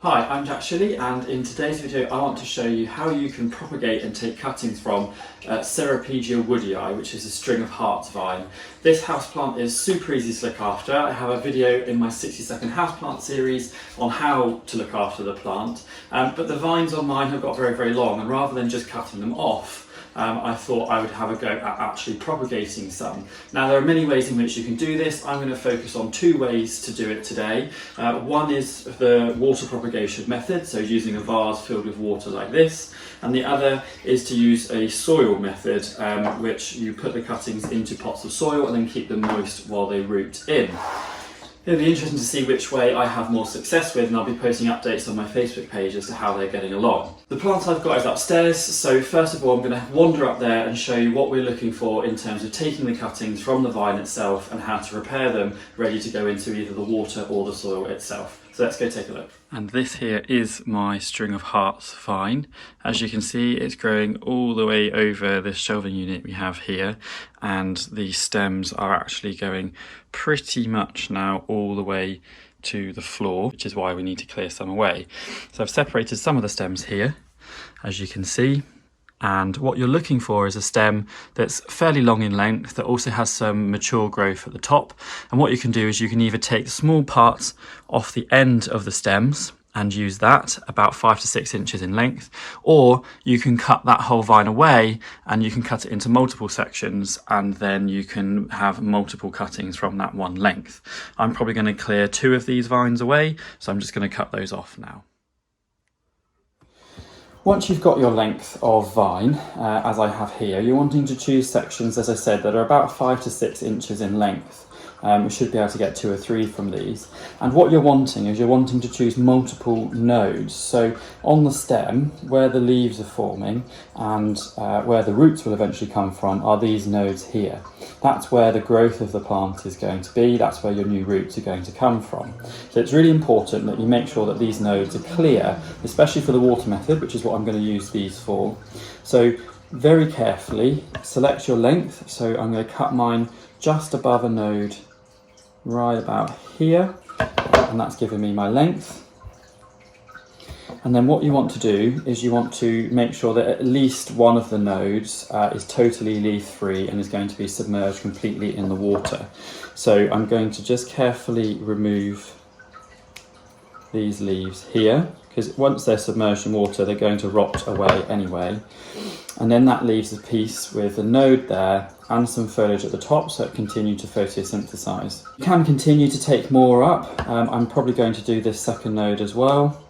Hi, I'm Jack Shilley, and in today's video I want to show you how you can propagate and take cuttings from Ceropegia woodii, which is a string of hearts vine. This houseplant is super easy to look after. I have a video in my 60-second houseplant series on how to look after the plant, but the vines on mine have got very long, and rather than just cutting them off, I thought I would have a go at actually propagating some. Now there are many ways in which you can do this. I'm going to focus on two ways to do it today. One is the water propagation method, so using a vase filled with water like this, and the other is to use a soil method, which you put the cuttings into pots of soil and then keep them moist while they root in. It'll be interesting to see which way I have more success with, and I'll be posting updates on my Facebook page as to how they're getting along. The plant I've got is upstairs, so first of all I'm going to wander up there and show you what we're looking for in terms of taking the cuttings from the vine itself and how to prepare them ready to go into either the water or the soil itself. So let's go take a look. And this here is my string of hearts vine. As you can see, it's growing all the way over this shelving unit we have here, and the stems are actually going pretty much now all the way to the floor, which is why we need to clear some away. So I've separated some of the stems here, as you can see. And what you're looking for is a stem that's fairly long in length, that also has some mature growth at the top. And what you can do is you can either take small parts off the end of the stems and use that about 5 to 6 inches in length, or you can cut that whole vine away and you can cut it into multiple sections, and then you can have multiple cuttings from that one length. I'm probably going to clear 2 of these vines away, so I'm just going to cut those off now. Once you've got your length of vine, as I have here, you're wanting to choose sections, as I said, that are about 5 to 6 inches in length. We should be able to get 2 or 3 from these. And what you're wanting is you're wanting to choose multiple nodes. So on the stem, where the leaves are forming and where the roots will eventually come from are these nodes here. That's where the growth of the plant is going to be. That's where your new roots are going to come from. So it's really important that you make sure that these nodes are clear, especially for the water method, which is what I'm going to use these for. So very carefully select your length. So I'm going to cut mine just above a node right about here, and that's giving me my length. And then what you want to do is you want to make sure that at least one of the nodes is totally leaf free and is going to be submerged completely in the water. So I'm going to just carefully remove these leaves here, because once they're submerged in water they're going to rot away anyway. And then that leaves a piece with a node there and some foliage at the top, so it continues to photosynthesize. You can continue to take more up. I'm probably going to do this second node as well,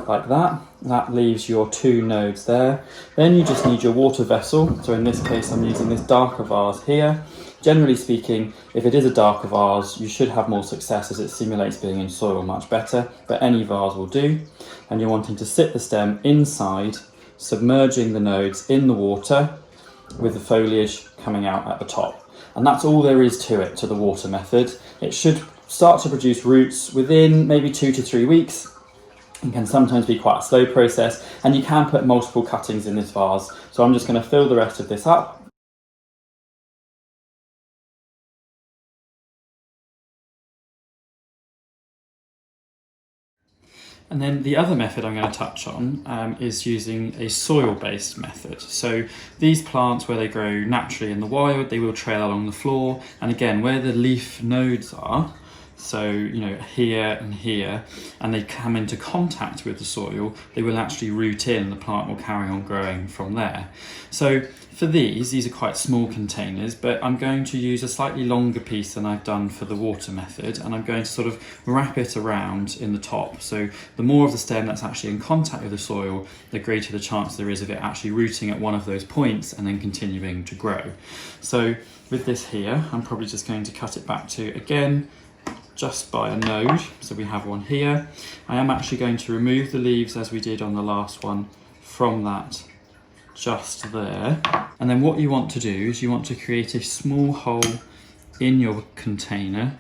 like that. That leaves your 2 nodes there. Then you just need your water vessel. So in this case I'm using this darker vase here. Generally speaking, if it is a darker vase, you should have more success as it simulates being in soil much better, but any vase will do. And you're wanting to sit the stem inside, submerging the nodes in the water with the foliage coming out at the top. And that's all there is to it, to the water method. It should start to produce roots within maybe 2 to 3 weeks. It can sometimes be quite a slow process, and you can put multiple cuttings in this vase. So I'm just going to fill the rest of this up. And then the other method I'm going to touch on is using a soil-based method. So these plants, where they grow naturally in the wild, they will trail along the floor. And again, where the leaf nodes are, so here and here, and they come into contact with the soil, they will actually root in, the plant will carry on growing from there. So for these are quite small containers, but I'm going to use a slightly longer piece than I've done for the water method, and I'm going to sort of wrap it around in the top. So the more of the stem that's actually in contact with the soil, the greater the chance there is of it actually rooting at one of those points and then continuing to grow. So with this here, I'm probably just going to cut it back to, again, just by a node. So we have one here. I am actually going to remove the leaves, as we did on the last one, from that just there. And then what you want to do is you want to create a small hole in your container.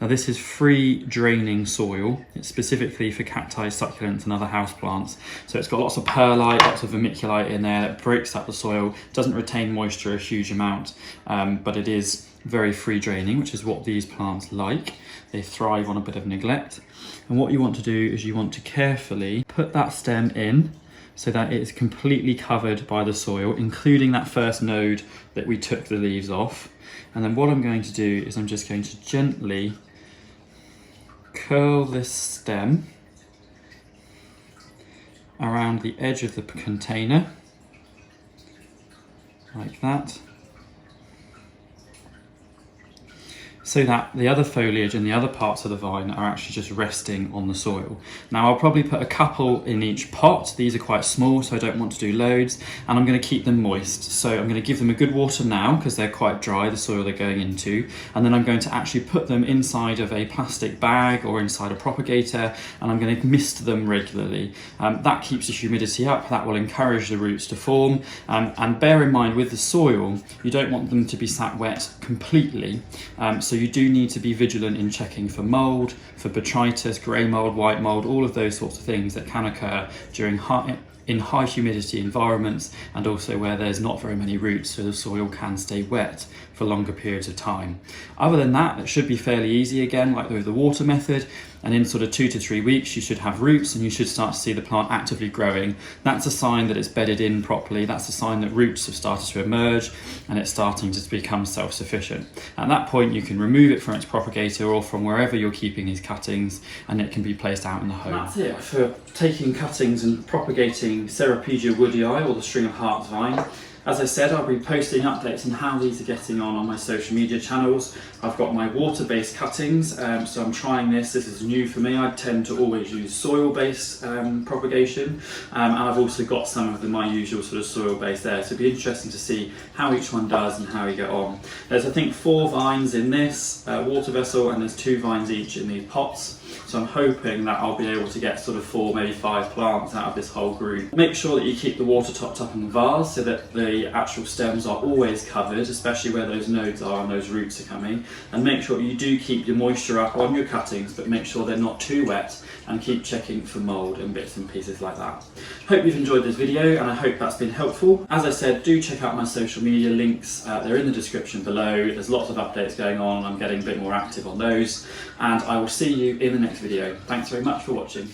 Now this is free draining soil. It's specifically for cacti, succulents and other houseplants. So it's got lots of perlite, lots of vermiculite in there that breaks up the soil, doesn't retain moisture a huge amount, but it is very free draining, which is what these plants like. They thrive on a bit of neglect. And what you want to do is you want to carefully put that stem in so that it is completely covered by the soil, including that first node that we took the leaves off. And then what I'm going to do is I'm just going to gently curl this stem around the edge of the container, like that, so that the other foliage and the other parts of the vine are actually just resting on the soil. Now I'll probably put a couple in each pot. These are quite small, so I don't want to do loads, and I'm going to keep them moist. So I'm going to give them a good water now because they're quite dry, the soil they're going into, and then I'm going to actually put them inside of a plastic bag or inside a propagator, and I'm going to mist them regularly. That keeps the humidity up, that will encourage the roots to form, and bear in mind with the soil, you don't want them to be sat wet completely, so you do need to be vigilant in checking for mould, for botrytis, grey mould, white mould, all of those sorts of things that can occur during in high humidity environments, and also where there's not very many roots, so the soil can stay wet for longer periods of time. Other than that, it should be fairly easy again, like with the water method, and in sort of 2 to 3 weeks you should have roots and you should start to see the plant actively growing. That's a sign that it's bedded in properly. That's a sign that roots have started to emerge and it's starting to become self-sufficient. At that point you can remove it from its propagator or from wherever you're keeping these cuttings, and it can be placed out in the home. And that's it for taking cuttings and propagating Ceropegia woodii, or the string of hearts vine. As I said, I'll be posting updates on how these are getting on my social media channels. I've got my water-based cuttings, so I'm trying this. This is new for me. I tend to always use soil-based propagation, and I've also got some of my usual sort of soil-based there. So it'll be interesting to see how each one does and how we get on. There's, I think, 4 vines in this water vessel, and there's 2 vines each in these pots. So I'm hoping that I'll be able to get sort of 4, maybe 5 plants out of this whole group. Make sure that you keep the water topped up in the vase so that the actual stems are always covered, especially where those nodes are and those roots are coming. And make sure you do keep your moisture up on your cuttings, but make sure they're not too wet, and keep checking for mould and bits and pieces like that. Hope you've enjoyed this video, and I hope that's been helpful. As I said, do check out my social media links. They're in the description below. There's lots of updates going on. I'm getting a bit more active on those, and I will see you in the next video. Thanks very much for watching.